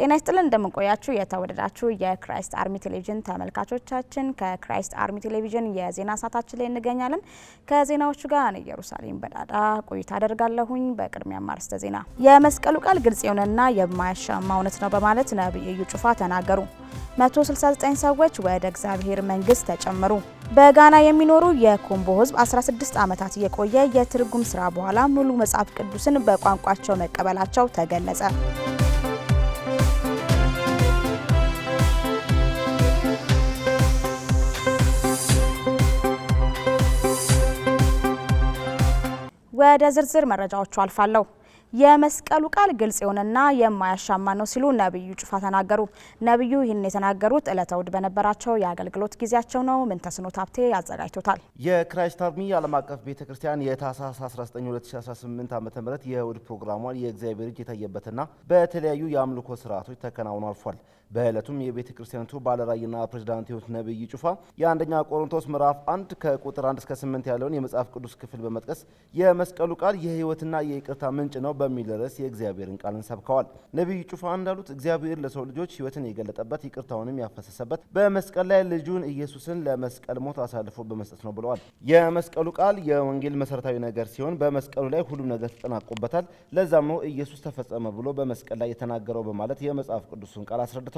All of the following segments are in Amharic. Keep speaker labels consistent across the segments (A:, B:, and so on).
A: ጤና ይስጥልን እንደምንቆያችሁ የተወደዳችሁ የክራይስት አርሚ ቴሌቪዥን ተመልካቾቻችን ከክራይስት አርሚ ቴሌቪዥን የዜና ሰዓታችን ላይ እንገኛለን። ከዜናዎቹ ጋር እኔ ኢየሩሳሌም በዳዳ ቆይታ አደርጋለሁኝ። በቅድሚያ ማርስተ ዜና የመስቀሉ ቃል ግልጽ የሆነና የማያሻማ እውነት ነው በማለት ነብዩ እዩ ጩፋ ተናገሩ። 169 ሰዎች ወደ እግዚአብሔር መንግስት ተጨመሩ። በጋና የሚኖሩ የኮምቦ ህዝብ 16 ዓመታት የቆየ የትርጉም ስራ በኋላ ሙሉ መጽሐፍ ቅዱስን በቋንቋቸው መቀበላቸው ተገለጸ። ወደ ዝርዝር መረጃዎቹ አልፋለሁ። የመስቀሉ ቃል ግልጽ የሆነና የማያሻማ ነው ሲሉ ነብዩ ጩፋ ተናገሩ። ነብዩ ይህን የተናገሩት ዕለተ እሁድ በነበራቸው የአገልግሎት ጊዜያቸው ነው። ምንተስኖት ሀብቴ ያዘጋጅቶታል።
B: የክራይስት አርሚ ዓለም አቀፍ ቤተክርስቲያን የታህሳስ 19 2018 ዓ.ም የእሁድ ፕሮግራሟን የእግዚአብሔር እጅ የታየበትና በተለያዩ የአምልኮ ስርዓቶች ተከናውኖ አልፏል። በዕለቱም የቤተ ክርስቲያኒቱ ባለራዕይና ፕሬዝዳንት የሆኑት ነብዩ ጩፋ የአንደኛ ቆሮንቶስ ምዕራፍ 1 ከቁጥር 1 እስከ 8 ያለውን የመጽሐፍ ቅዱስ ክፍል በመጥቀስ የመስቀሉ ቃል የህይወትና የይቅርታ ምንጭ ነው በሚል ርዕስ የእግዚአብሔርን ቃልን ሰብከዋል። ነብዩ ጩፋ እንዳሉት እግዚአብሔር ለሰው ልጆች ህይወትን የገለጠበት ይቅርታውንም ያፈሰሰበት በመስቀል ላይ ልጁን ኢየሱስን ለመስቀል ሞት አሳልፎ በመስጠት ነው ብለዋል። የመስቀሉ ቃል የወንጌል መሰረታዊ ነገር ሲሆን በመስቀሉ ላይ ሁሉም ነገር ተጠናቆበታል። ለዛም ነው ኢየሱስ ተፈጸመ ብሎ በመስቀል ላይ የተናገረው በማለት የመጽሐፍ ቅዱስን ቃል አስረድተዋል።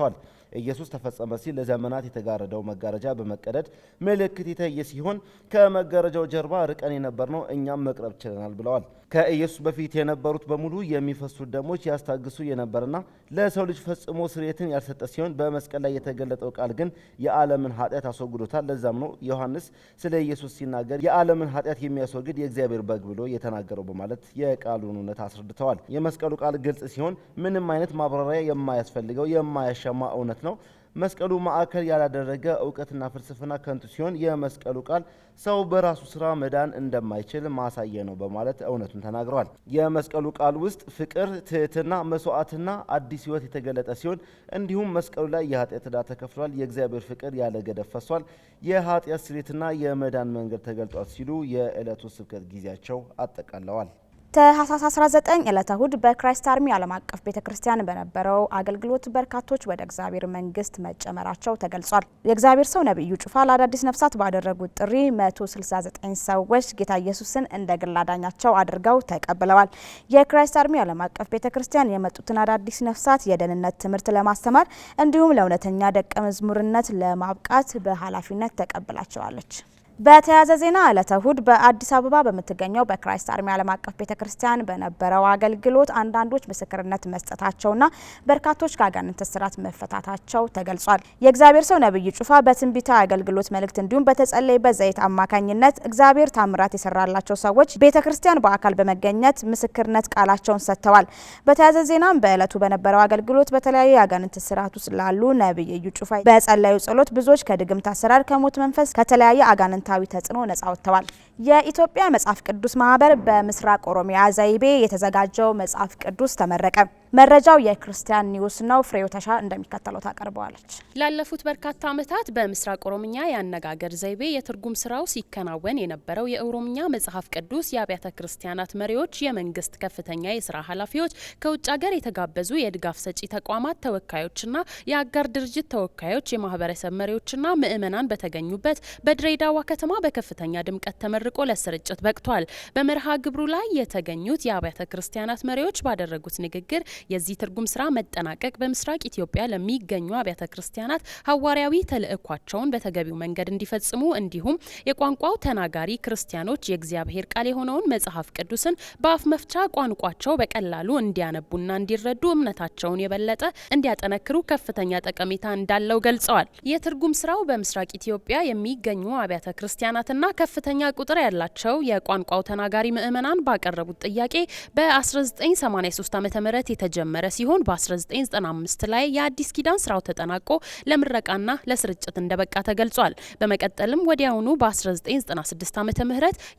B: ኢየሱስ ተፈጸመ ሲል ለዘመናት የተጋረደው መጋረጃ በመቀደድ ምልክት የታየ ሲሆን ከመጋረጃው ጀርባ ርቀን የነበርነው እኛም መቅረብ ችለናል ብለዋል። ከኢየሱስ በፊት የነበሩት በሙሉ የሚፈሱት ደሞች ያስታግሱ የነበርና ለሰው ልጅ ፈጽሞ ስርየትን ያልሰጠ ሲሆን በመስቀል ላይ የተገለጠው ቃል ግን የዓለምን ኃጢአት አስወግዶታል። ለዛም ነው ዮሐንስ ስለ ኢየሱስ ሲናገር የዓለምን ኃጢአት የሚያስወግድ የእግዚአብሔር በግ ብሎ የተናገረው በማለት የቃሉን እውነት አስረድተዋል። የመስቀሉ ቃል ግልጽ ሲሆን ምንም አይነት ማብራሪያ የማያስፈልገው የማያሻማ እውነት ነው። መስቀሉ ማዕከል ያላደረገ እውቀትና ፍልስፍና ከንቱ ሲሆን የመስቀሉ ቃል ሰው በራሱ ስራ መዳን እንደማይችል ማሳየ ነው በማለት እውነቱን ተናግረዋል። የመስቀሉ ቃል ውስጥ ፍቅር፣ ትህትና፣ መስዋዕትና አዲስ ህይወት የተገለጠ ሲሆን እንዲሁም መስቀሉ ላይ የኃጢአት ዕዳ ተከፍሏል፣ የእግዚአብሔር ፍቅር ያለ ገደብ ፈሷል፣ የኃጢአት ስርየትና የመዳን መንገድ ተገልጧል ሲሉ የዕለቱ ስብከት ጊዜያቸው አጠቃለዋል።
A: ታህሳስ 19 ዕለተ እሁድ በክራይስት አርሚ ዓለም አቀፍ ቤተክርስቲያን በነበረው አገልግሎት በርካቶች ወደ እግዚአብሔር መንግስት መጨመራቸው ተገልጿል። የእግዚአብሔር ሰው ነብዩ ጩፋ ለአዳዲስ ነፍሳት ባደረጉት ጥሪ 169 ሰዎች ጌታ ኢየሱስን እንደ ግል አዳኛቸው አድርገው ተቀብለዋል። የክራይስት አርሚ ዓለም አቀፍ ቤተክርስቲያን የመጡትን አዳዲስ ነፍሳት የደህንነት ትምህርት ለማስተማር እንዲሁም ለእውነተኛ ደቀ መዝሙርነት ለማብቃት በኃላፊነት ተቀብላቸዋለች። በተያያዘ ዜና ዕለተ እሁድ በአዲስ አበባ በምትገኘው በክራይስት አርሚ ዓለም አቀፍ ቤተክርስቲያን በነበረው አገልግሎት አንዳንዶች ምስክርነት መስጠታቸውና በርካቶች ከአጋንንት እስራት መፈታታቸው ተገልጿል። የእግዚአብሔር ሰው ነብዩ ጩፋ በትንቢታዊ አገልግሎት መልእክት እንዲሁም በተጸለየበት ዘይት አማካኝነት እግዚአብሔር ታምራት የሰራላቸው ሰዎች ቤተክርስቲያን በአካል በመገኘት ምስክርነት ቃላቸውን ሰጥተዋል። በተያያዘ ዜናም በዕለቱ በነበረው አገልግሎት በተለያየ የአጋንንት እስራት ውስጥ ላሉ ነብዩ ጩፋ በጸለዩ ጸሎት ብዙዎች ከድግምት አሰራር፣ ከሞት መንፈስ፣ ከተለያየ አጋንንት ተጽዕኖ ነጻ ወጥተዋል። የኢትዮጵያ መጽሐፍ ቅዱስ ማህበር በምስራቅ ኦሮሚያ ዘይቤ የተዘጋጀው መጽሐፍ ቅዱስ ተመረቀ። መረጃው የክርስቲያን ኒውስ ነው። ፍሬው ተሻ እንደሚከተለው ታቀርበዋለች።
C: ላለፉት በርካታ ዓመታት በምስራቅ ኦሮሚያ የአነጋገር ዘይቤ የትርጉም ስራው ሲከናወን የነበረው የኦሮሚያ መጽሐፍ ቅዱስ የአብያተ ክርስቲያናት መሪዎች፣ የመንግስት ከፍተኛ የስራ ኃላፊዎች፣ ከውጭ ሀገር የተጋበዙ የድጋፍ ሰጪ ተቋማት ተወካዮችና የአጋር ድርጅት ተወካዮች፣ የማህበረሰብ መሪዎችና ምዕመናን በተገኙበት በድሬዳዋ ከተማ በከፍተኛ ድምቀት ተመርቆ ለስርጭት በቅቷል። በመርሃ ግብሩ ላይ የተገኙት የአብያተ ክርስቲያናት መሪዎች ባደረጉት ንግግር የዚህ ትርጉም ስራ መጠናቀቅ በምስራቅ ኢትዮጵያ ለሚገኙ አብያተ ክርስቲያናት ሐዋርያዊ ተልእኳቸውን በተገቢው መንገድ እንዲፈጽሙ እንዲሁም የቋንቋው ተናጋሪ ክርስቲያኖች የእግዚአብሔር ቃል የሆነውን መጽሐፍ ቅዱስን በአፍ መፍቻ ቋንቋቸው በቀላሉ እንዲያነቡና እንዲረዱ እምነታቸውን የበለጠ እንዲያጠነክሩ ከፍተኛ ጠቀሜታ እንዳለው ገልጸዋል። የትርጉም ስራው በምስራቅ ኢትዮጵያ የሚገኙ አብያተ ክርስቲያናትና ከፍተኛ ቁጥር ያላቸው የቋንቋው ተናጋሪ ምዕመናን ባቀረቡት ጥያቄ በ1983 ዓ.ም የተጀመረ ሲሆን በ1995 ላይ የአዲስ ኪዳን ስራው ተጠናቆ ለምረቃና ለስርጭት እንደበቃ ተገልጿል። በመቀጠልም ወዲያውኑ በ1996 ዓ.ም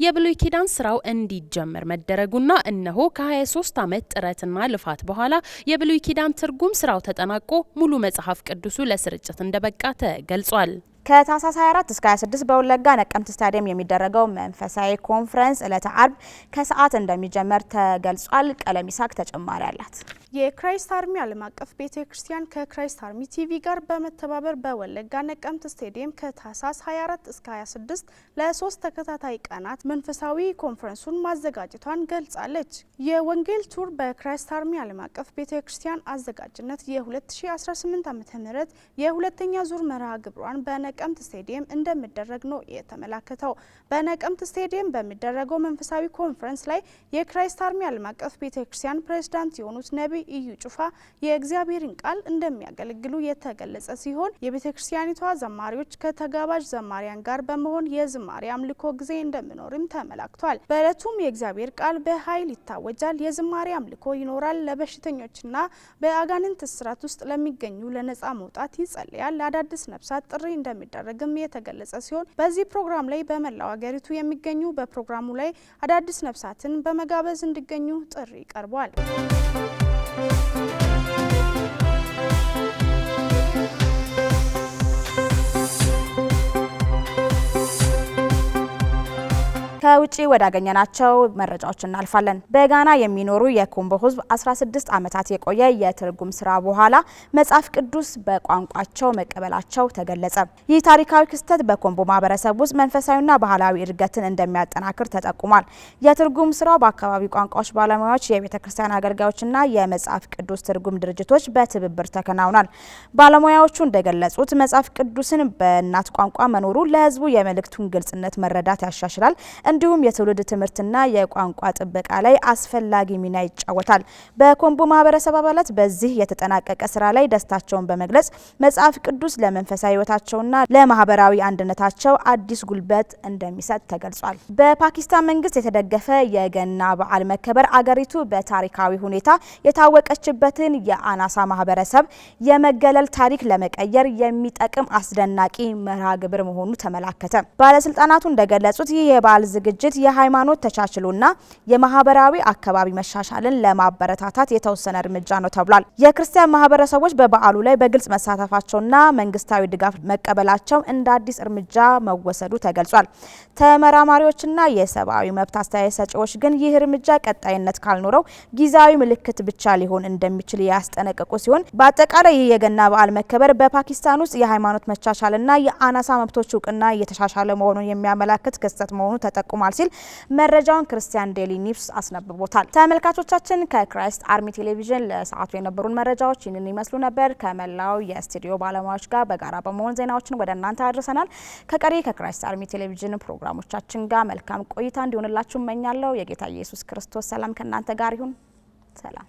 C: የብሉይ ኪዳን ስራው እንዲጀመር መደረጉና እነሆ ከ23 ዓመት ጥረትና ልፋት በኋላ የብሉይ ኪዳን ትርጉም ስራው ተጠናቆ ሙሉ መጽሐፍ ቅዱሱ ለስርጭት እንደበቃ ተገልጿል።
A: ከታህሳስ 24 እስከ 26 በወለጋ ነቀምት ስታዲየም የሚደረገው መንፈሳዊ ኮንፈረንስ ዕለተ አርብ ከሰዓት እንደሚጀመር ተገልጿል። ቀለሚሳክ ተጨማሪ አላት።
D: የክራይስት አርሚ ዓለም አቀፍ ቤተክርስቲያን ከክራይስት አርሚ ቲቪ ጋር በመተባበር በወለጋ ነቀምት ስታዲየም ከታህሳስ 24 እስከ 26 ለ3 ተከታታይ ቀናት መንፈሳዊ ኮንፈረንሱን ማዘጋጀቷን ገልጻለች። የወንጌል ቱር በክራይስት አርሚ ዓለም አቀፍ ቤተክርስቲያን አዘጋጅነት የ2018 ዓ.ም የሁለተኛ ዙር መርሃ ግብሯን በነቀምት ስታዲየም እንደሚደረግ ነው የተመላከተው። በነቀምት ስታዲየም በሚደረገው መንፈሳዊ ኮንፈረንስ ላይ የክራይስት አርሚ ዓለም አቀፍ ቤተክርስቲያን ፕሬዝዳንት የሆኑት ነቢይ እዩ ጩፋ የእግዚአብሔርን ቃል እንደሚያገለግሉ የተገለጸ ሲሆን የቤተክርስቲያኒቷ ዘማሪዎች ከተጋባዥ ዘማሪያን ጋር በመሆን የዝማሬ አምልኮ ጊዜ እንደሚኖርም ተመላክቷል። በዕለቱም የእግዚአብሔር ቃል በኃይል ይታወጃል፣ የዝማሬ አምልኮ ይኖራል፣ ለበሽተኞችና በአጋንንት እስራት ውስጥ ለሚገኙ ለነጻ መውጣት ይጸልያል፣ ለአዳዲስ ነፍሳት ጥሪ እንደሚደረግም የተገለጸ ሲሆን በዚህ ፕሮግራም ላይ በመላው ሀገሪቱ የሚገኙ በፕሮግራሙ ላይ አዳዲስ ነፍሳትን በመጋበዝ እንዲገኙ ጥሪ ቀርቧል።
A: ከውጪ ወዳገኘናቸው መረጃዎች እናልፋለን። በጋና የሚኖሩ የኮምቦ ሕዝብ 16 ዓመታት የቆየ የትርጉም ስራ በኋላ መጽሐፍ ቅዱስ በቋንቋቸው መቀበላቸው ተገለጸ። ይህ ታሪካዊ ክስተት በኮምቦ ማህበረሰብ ውስጥ መንፈሳዊና ባህላዊ እድገትን እንደሚያጠናክር ተጠቁሟል። የትርጉም ስራው በአካባቢ ቋንቋዎች ባለሙያዎች፣ የቤተክርስቲያን አገልጋዮችና የመጽሐፍ ቅዱስ ትርጉም ድርጅቶች በትብብር ተከናውኗል። ባለሙያዎቹ እንደገለጹት መጽሐፍ ቅዱስን በእናት ቋንቋ መኖሩ ለህዝቡ የመልእክቱን ግልጽነት መረዳት ያሻሽላል፣ እንዲሁም የትውልድ ትምህርትና የቋንቋ ጥበቃ ላይ አስፈላጊ ሚና ይጫወታል። በኮምቦ ማህበረሰብ አባላት በዚህ የተጠናቀቀ ስራ ላይ ደስታቸውን በመግለጽ መጽሐፍ ቅዱስ ለመንፈሳዊ ህይወታቸውና ለማህበራዊ አንድነታቸው አዲስ ጉልበት እንደሚሰጥ ተገልጿል። በፓኪስታን መንግስት የተደገፈ የገና በዓል መከበር አገሪቱ በታሪካዊ ሁኔታ የታወቀችበትን የአናሳ ማህበረሰብ የመገለል ታሪክ ለመቀየር የሚጠቅም አስደናቂ መርሃ ግብር መሆኑ ተመላከተ። ባለስልጣናቱ እንደገለጹት ይህ የበዓል ዝግጅት የሃይማኖት ተቻችሎና የማህበራዊ አካባቢ መሻሻልን ለማበረታታት የተወሰነ እርምጃ ነው ተብሏል። የክርስቲያን ማህበረሰቦች በበዓሉ ላይ በግልጽ መሳተፋቸውና መንግስታዊ ድጋፍ መቀበላቸው እንደ አዲስ እርምጃ መወሰዱ ተገልጿል። ተመራማሪዎችና የሰብአዊ መብት አስተያየት ሰጪዎች ግን ይህ እርምጃ ቀጣይነት ካልኖረው ጊዜያዊ ምልክት ብቻ ሊሆን እንደሚችል ያስጠነቀቁ ሲሆን በአጠቃላይ ይህ የገና በዓል መከበር በፓኪስታን ውስጥ የሃይማኖት መቻቻልና የአናሳ መብቶች እውቅና እየተሻሻለ መሆኑን የሚያመላክት ክስተት መሆኑ ተጠቅሟል ሲል መረጃውን ክርስቲያን ዴሊ ኒውስ አስነብቦታል። ተመልካቾቻችን ከክራይስት አርሚ ቴሌቪዥን ለሰዓቱ የነበሩን መረጃዎች ይህንን ይመስሉ ነበር። ከመላው የስቱዲዮ ባለሙያዎች ጋር በጋራ በመሆን ዜናዎችን ወደ እናንተ አድርሰናል። ከቀሪ ከክራይስት አርሚ ቴሌቪዥን ፕሮግራሞቻችን ጋር መልካም ቆይታ እንዲሆንላችሁ እመኛለሁ። የጌታ ኢየሱስ ክርስቶስ ሰላም ከእናንተ ጋር ይሁን። ሰላም